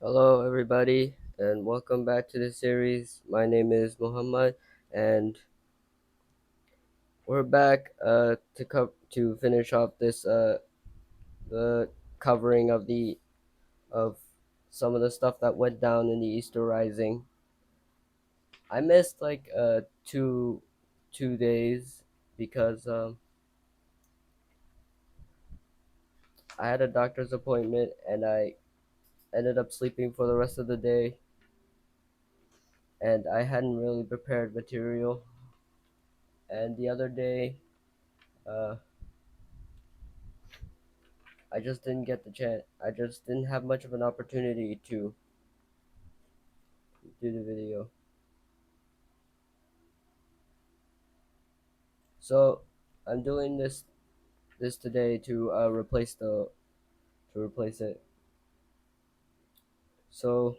Hello, everybody, and welcome back to the series. My name is Muhammad, and we're back to finish off this the covering of some of the stuff that went down in the Easter Rising. I missed like two days because I had a doctor's appointment and I ended up sleeping for the rest of the day, and I hadn't really prepared material. And the other day, uh, I just didn't get the chance. I just didn't have much of an opportunity to do the video. So I'm doing this today to replace it. So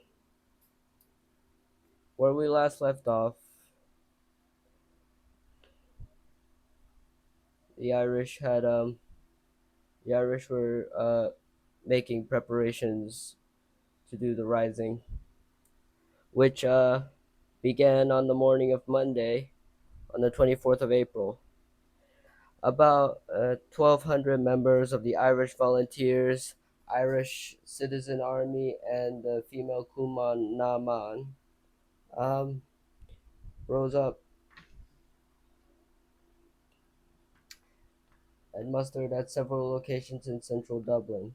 where we last left off, the Irish had the Irish were making preparations to do the rising, which began on the morning of Monday, on the 24th of April. About 1,200 members of the Irish Volunteers, Irish Citizen Army, and the female Kuman Naman um, rose up and mustered at several locations in central Dublin.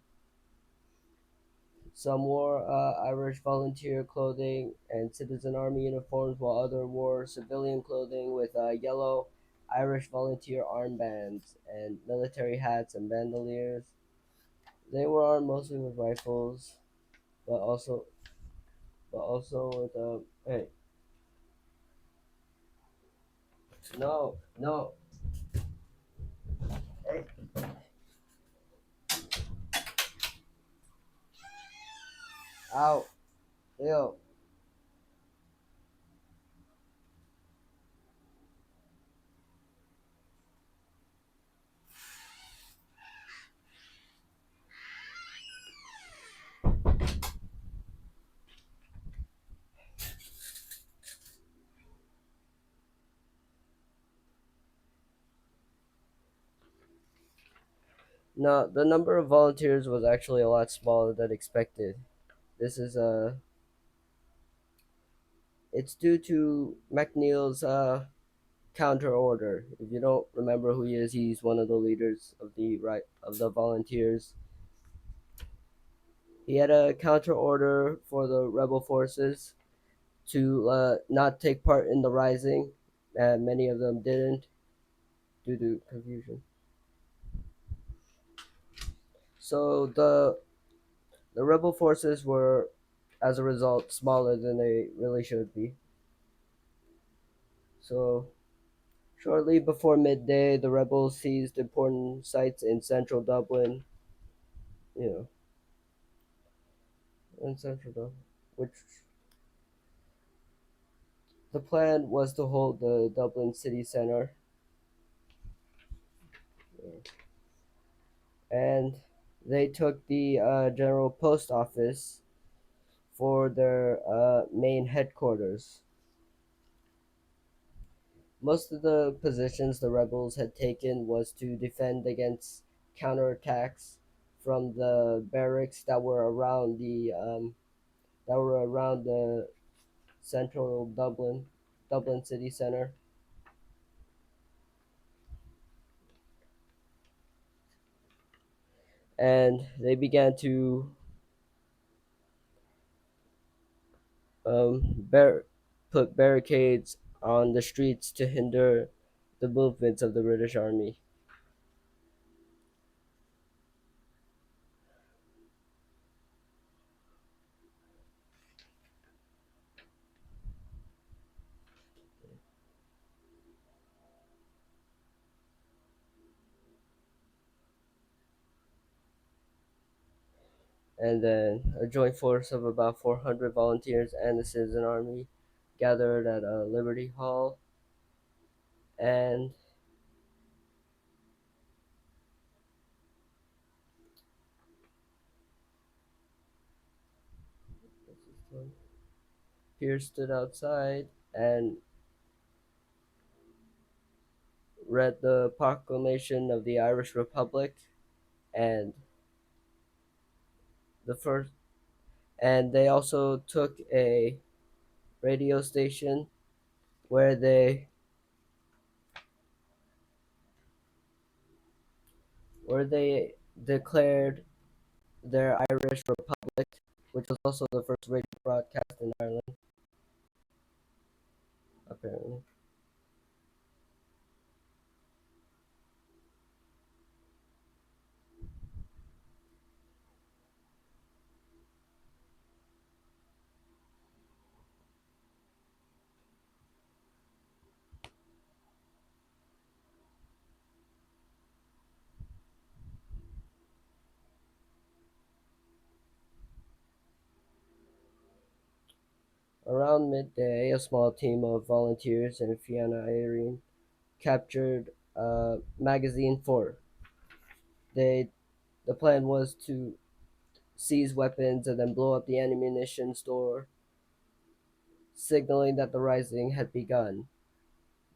Some wore Irish volunteer clothing and citizen army uniforms, while others wore civilian clothing with yellow Irish volunteer armbands and military hats and bandoliers. They were armed mostly with rifles, but also with hey, no, hey, out, yo. No, the number of volunteers was actually a lot smaller than expected. This is it's due to McNeil's counter order. If you don't remember who he is, he's one of the leaders of the volunteers. He had a counter order for the rebel forces to not take part in the rising, and many of them didn't due to confusion. So the rebel forces were, as a result, smaller than they really should be. So shortly before midday, the rebels seized important sites in central Dublin, you know, in central Dublin, which the plan was to hold the Dublin city centre, and they took the general post office for their main headquarters. Most of the positions the rebels had taken was to defend against counterattacks from the barracks that were around the central Dublin city center, and they began to um, bar- put barricades on the streets to hinder the movements of the British Army. And then a joint force of about 400 volunteers and the citizen army gathered at Liberty Hall, and Pierce stood outside and read the proclamation of the Irish Republic and the first and they also took a radio station where they declared their Irish Republic, which was also the first radio broadcast in Ireland, apparently. Around midday, a small team of volunteers in Fianna Irene captured Magazine 4. They The plan was to seize weapons and then blow up the ammunition store, signaling that the rising had begun.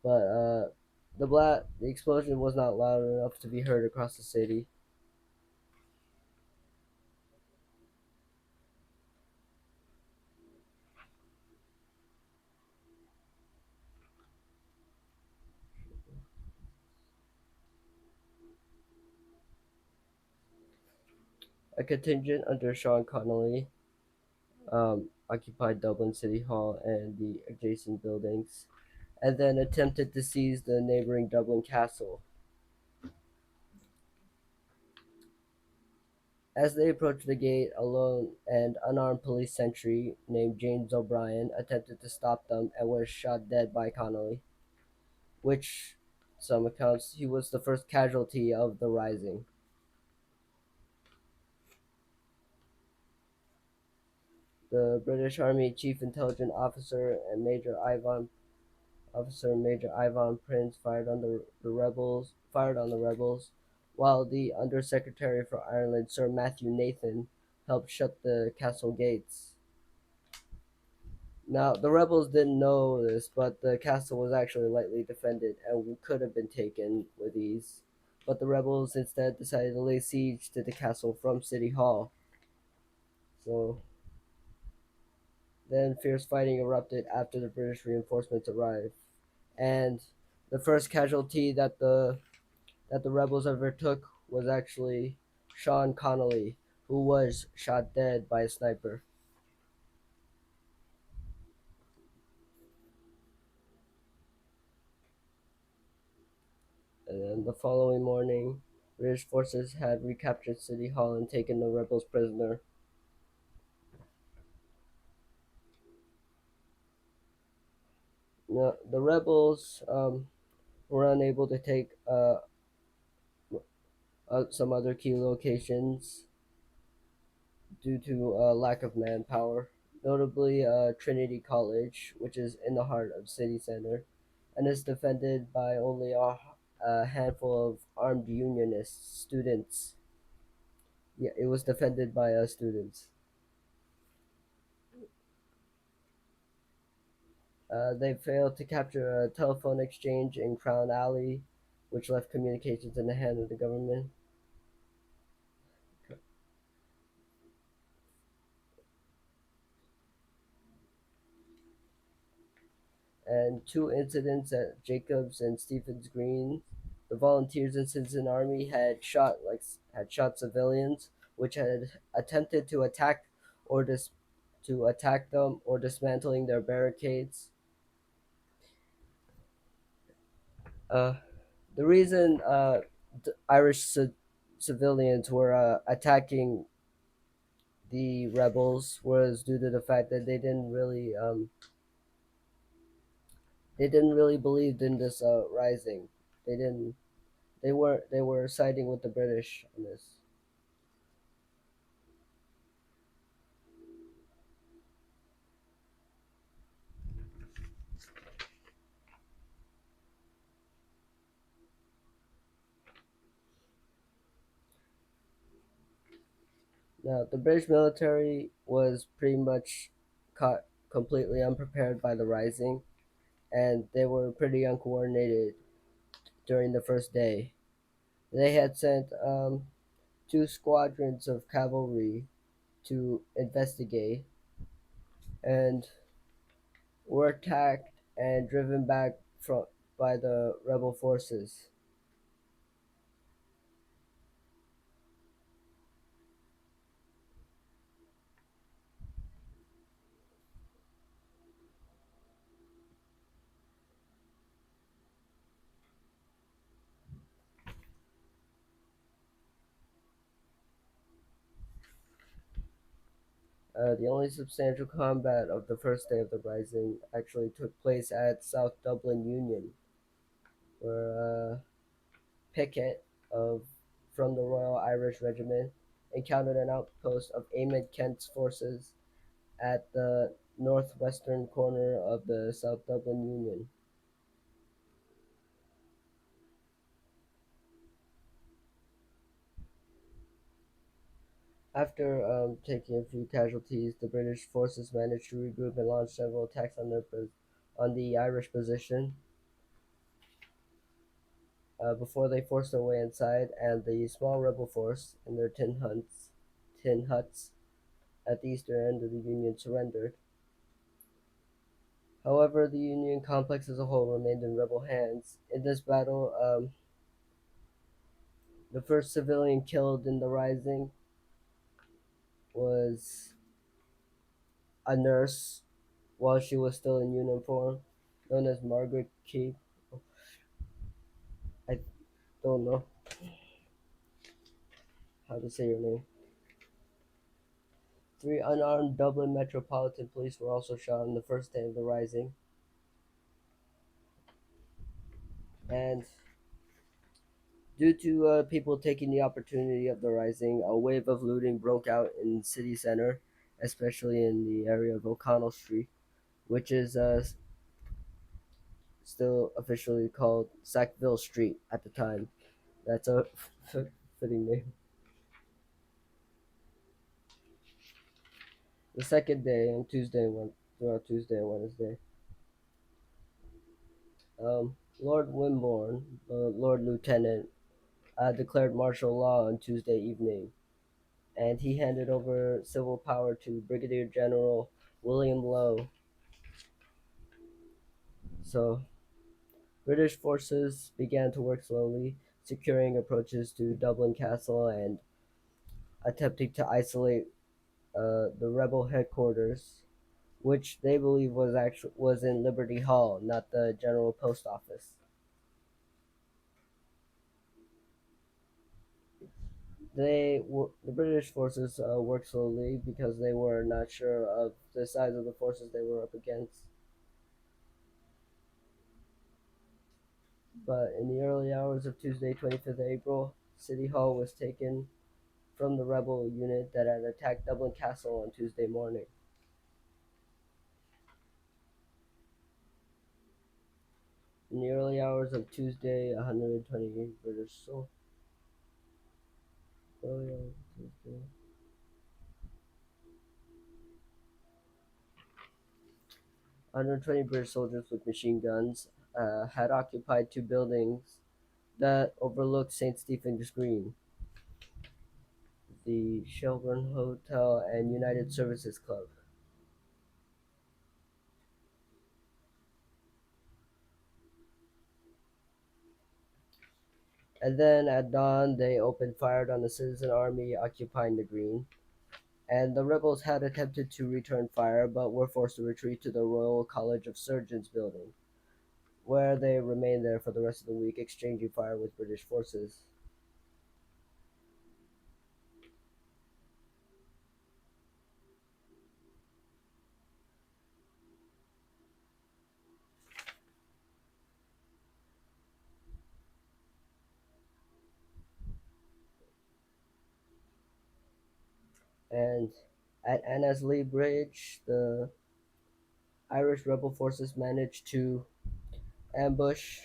But the explosion was not loud enough to be heard across the city. A contingent under Sean Connolly occupied Dublin City Hall and the adjacent buildings, and then attempted to seize the neighboring Dublin Castle. As they approached the gate, a lone and unarmed police sentry named James O'Brien attempted to stop them and was shot dead by Connolly, which, some accounts, he was the first casualty of the rising. The British Army Chief Intelligence Officer and Major Ivan Prince fired on the rebels, while the Under Secretary for Ireland Sir Matthew Nathan helped shut the castle gates. Now, the rebels didn't know this, but the castle was actually lightly defended and could have been taken with ease. But the rebels instead decided to lay siege to the castle from City Hall. So then fierce fighting erupted after the British reinforcements arrived. And the first casualty that the rebels ever took was actually Sean Connolly, who was shot dead by a sniper. And then the following morning, British forces had recaptured City Hall and taken the rebels prisoner. No, the rebels were unable to take some other key locations due to lack of manpower, notably Trinity College, which is in the heart of city center, and is defended by only a handful of armed unionist students. Yeah, it was defended by students. They failed to capture a telephone exchange in Crown Alley, which left communications in the hand of the government. And two incidents at Jacobs and Stephens Green. The volunteers and citizen army had shot civilians, which had attempted to attack them or dismantling their barricades. Uh, the reason civilians were attacking the rebels was due to the fact that they didn't really believe in this rising. They didn't they were siding with the British on this. Now the British military was pretty much caught completely unprepared by the rising, and they were pretty uncoordinated during the first day. They had sent two squadrons of cavalry to investigate and were attacked and driven back by the rebel forces. The only substantial combat of the first day of the rising actually took place at South Dublin Union, where Pickett of from the Royal Irish Regiment encountered an outpost of Eamon Kent's forces at the northwestern corner of the South Dublin Union. After taking a few casualties, the British forces managed to regroup and launch several attacks on the Irish position before they forced their way inside, and the small rebel force in their tin huts at the eastern end of the Union surrendered. However, the Union complex as a whole remained in rebel hands. In this battle, the first civilian killed in the rising was a nurse while she was still in uniform, known as Margaret Keep. I don't know how to say your name. Three unarmed Dublin Metropolitan Police were also shot on the first day of the rising, and due to people taking the opportunity of the rising, a wave of looting broke out in city center, especially in the area of O'Connell Street, which is still officially called Sackville Street at the time. That's a fitting name. The second day, on Tuesday, throughout Tuesday and Wednesday, Lord Wimborne, the Lord Lieutenant, declared martial law on Tuesday evening, and he handed over civil power to Brigadier General William Lowe. So British forces began to work slowly, securing approaches to Dublin Castle and attempting to isolate the rebel headquarters, which they believe was in Liberty Hall, not the General Post Office. The British forces worked slowly because they were not sure of the size of the forces they were up against. But in the early hours of Tuesday, 25th April, City Hall was taken from the rebel unit that had attacked Dublin Castle on Tuesday morning. In the early hours of Tuesday, 128 British soldiers. Early hours of Tuesday. 120 British soldiers with machine guns had occupied two buildings that overlooked St. Stephen's Green, the Shelburne Hotel and United Services Club. And then at dawn, they opened fire on the citizen army occupying the green. And the rebels had attempted to return fire but were forced to retreat to the Royal College of Surgeons building, where they remained there for the rest of the week, exchanging fire with British forces. And at Annesley Bridge, the Irish rebel forces managed to ambush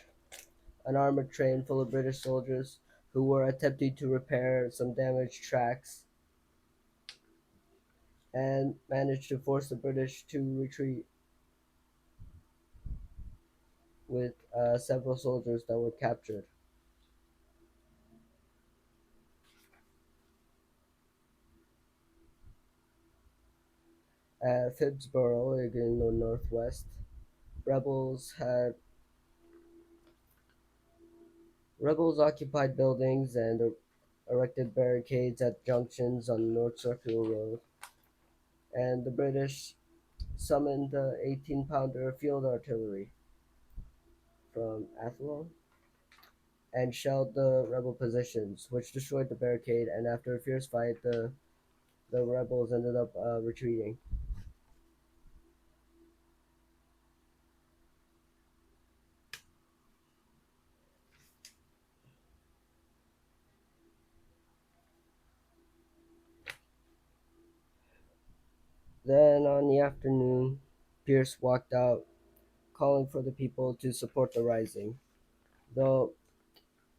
an armored train full of British soldiers who were attempting to repair some damaged tracks. and managed to force the British to retreat with several soldiers that were captured. At Phibbsboro, in the northwest, rebels had rebels occupied buildings and erected barricades at junctions on the North Circular Road, and the British summoned the 18-pounder field artillery from Athlone and shelled the rebel positions, which destroyed the barricade. And after a fierce fight, the rebels ended up retreating. Then, on the afternoon, Pierce walked out, calling for the people to support the rising. Though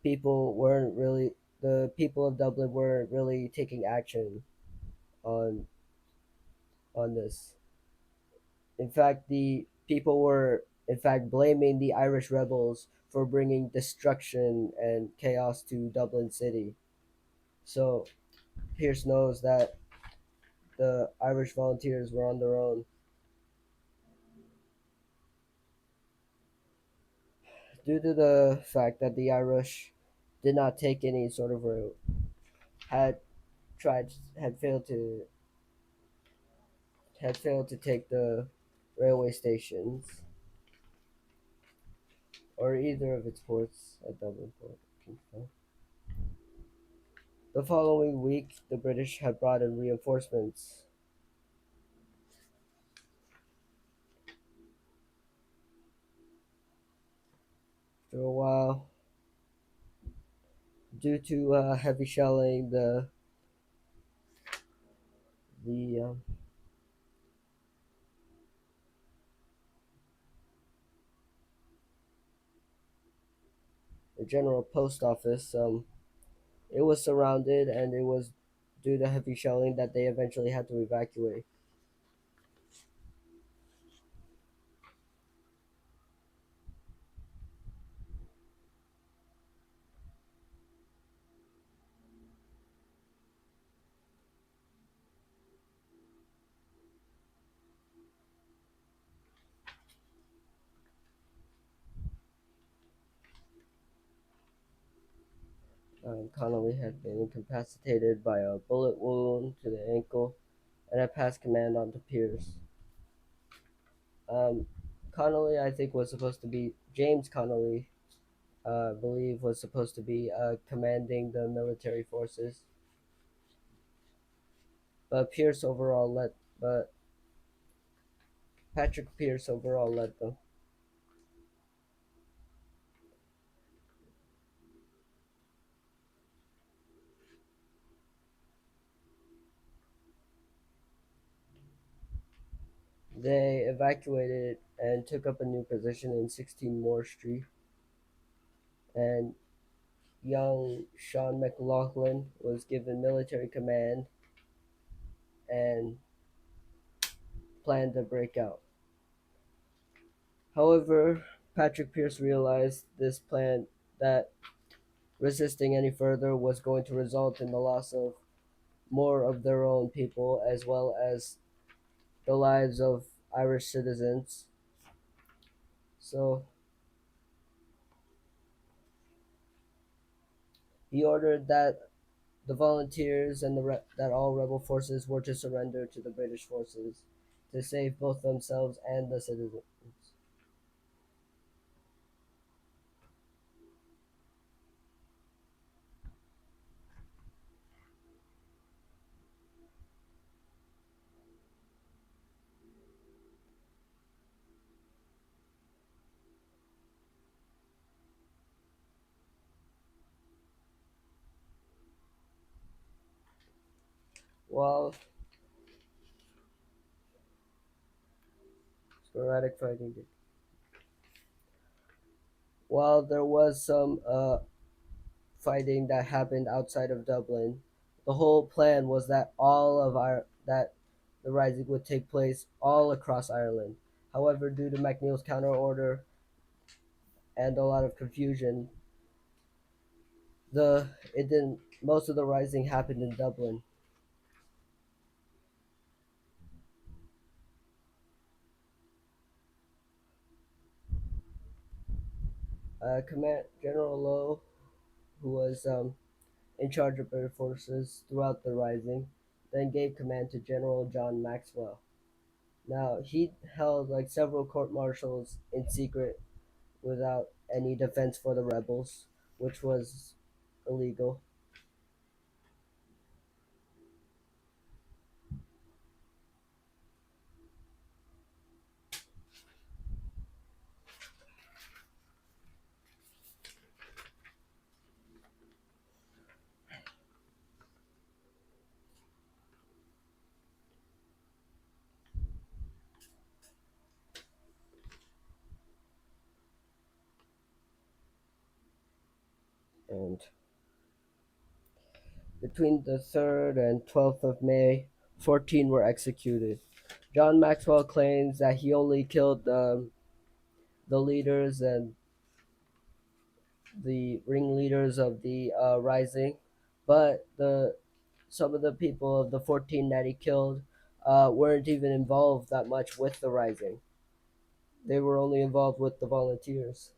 people weren't really, the people of Dublin weren't really taking action on on this. In fact, the people were in fact blaming the Irish rebels for bringing destruction and chaos to Dublin City. So Pierce knows that the Irish volunteers were on their own. Due to the fact that the Irish did not take any sort of route, had had failed to take the railway stations or either of its ports at Dublin Port. The following week, the British had brought in reinforcements. After a while, due to heavy shelling, the um, the General Post Office, it was surrounded, and it was due to heavy shelling that they eventually had to evacuate. Connolly had been incapacitated by a bullet wound to the ankle and had passed command on to Pierce. Um, Connolly, I think, was supposed to be James Connolly. I believe was supposed to be commanding the military forces, but Pierce overall led. But Patrick Pierce overall led them. They evacuated and took up a new position in 16 Moore Street, and young Sean McLaughlin was given military command and planned to break out. However, Patrick Pierce realized this plan that resisting any further was going to result in the loss of more of their own people as well as the lives of Irish citizens. So he ordered that the volunteers and that all rebel forces were to surrender to the British forces to save both themselves and the citizens. While sporadic fighting, while there was some fighting that happened outside of Dublin, the whole plan was that all of our that the rising would take place all across Ireland. However, due to MacNeil's counter order and a lot of confusion, the it didn't. Most of the rising happened in Dublin. Command General Lowe, who was in charge of British forces throughout the rising, then gave command to General John Maxwell. Now he held like several court martials in secret without any defense for the rebels, which was illegal. And between the 3rd and 12th of May, 14 were executed. John Maxwell claims that he only killed the leaders and the ringleaders of the rising, but the some of the people of the 14 that he killed weren't even involved that much with the rising. They were only involved with the volunteers.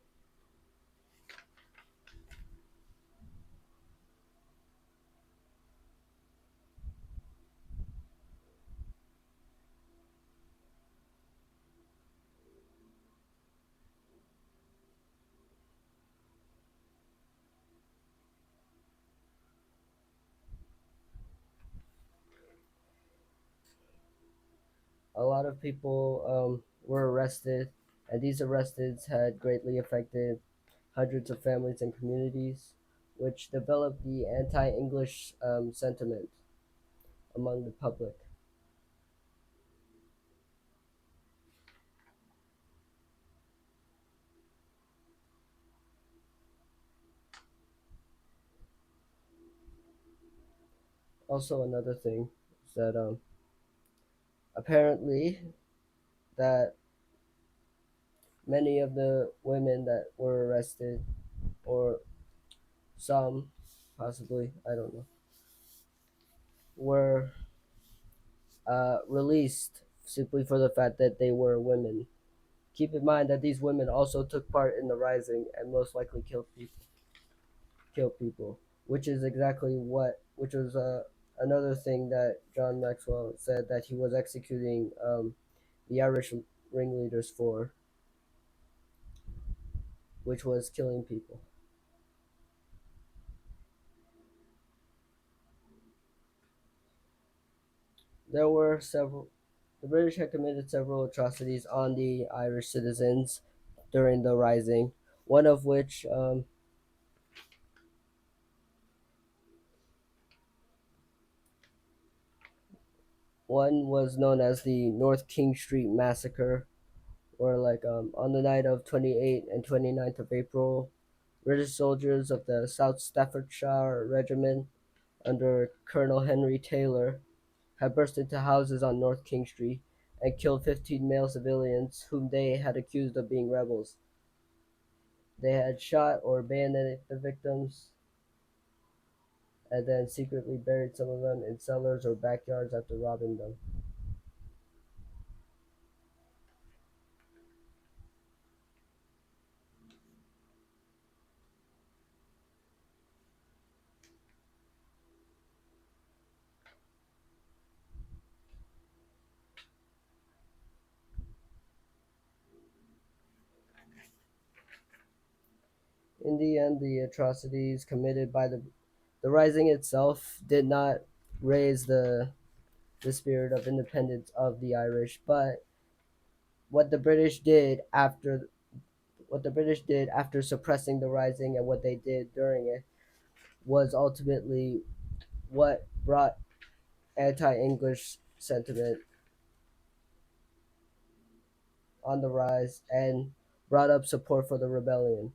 A lot of people were arrested, and these arrests had greatly affected hundreds of families and communities, which developed the anti English sentiment among the public. Also, another thing is that apparently that many of the women that were arrested, or some possibly, I don't know, were released simply for the fact that they were women. Keep in mind that these women also took part in the rising and most likely killed people, which is exactly which was another thing that John Maxwell said that he was executing the Irish ringleaders for, which was killing people. There were several. The British had committed several atrocities on the Irish citizens during the rising. One of which, one was known as the North King Street Massacre, where like on the night of 28th and 29th of April, British soldiers of the South Staffordshire Regiment under Colonel Henry Taylor had burst into houses on North King Street and killed 15 male civilians whom they had accused of being rebels. They had shot or bayoneted the victims and then secretly buried some of them in cellars or backyards after robbing them. In the end, the atrocities committed by the rising itself did not raise the spirit of independence of the Irish, but what the British did after what the British did after suppressing the rising and what they did during it was ultimately what brought anti-English sentiment on the rise and brought up support for the rebellion.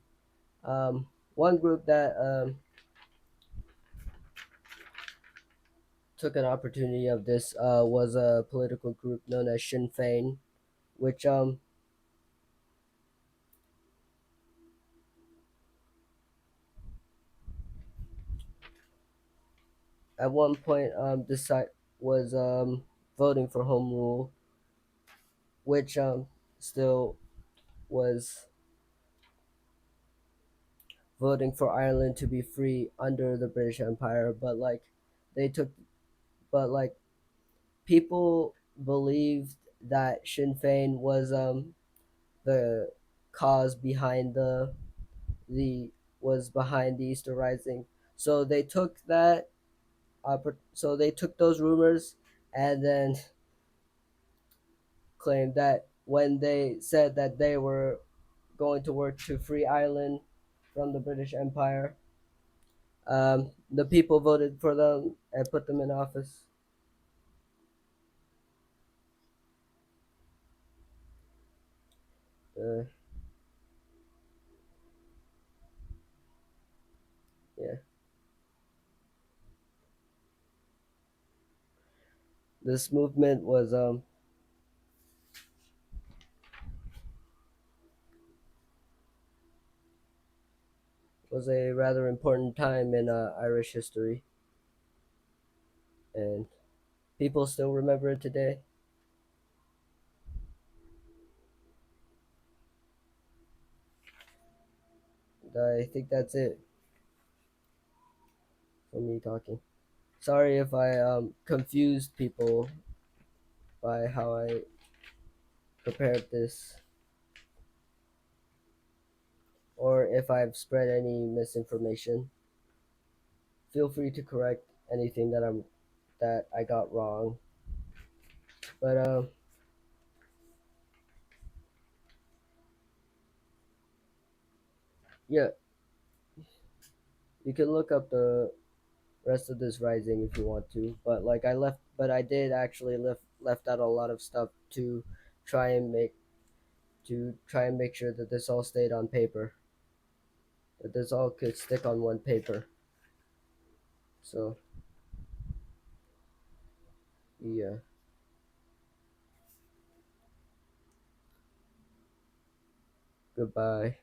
One group that took an opportunity of this was a political group known as Sinn Fein, which at one point decide was voting for home rule, which still was voting for Ireland to be free under the British Empire, but like they took, but like people believed that Sinn Fein was the cause behind the was behind the Easter Rising. So they took that so they took those rumors and then claimed that when they said that they were going to work to free Ireland from the British Empire, the people voted for them and put them in office. Uh, yeah, this movement was a rather important time in Irish history, and people still remember it today. I think that's it for me talking. Sorry if I confused people by how I prepared this, or if I've spread any misinformation. Feel free to correct anything that I got wrong. But yeah, you can look up the rest of this rising if you want to. But like I did actually left out a lot of stuff try and make to try and make sure that this all stayed on paper, that this all could stick on one paper. So yeah, goodbye.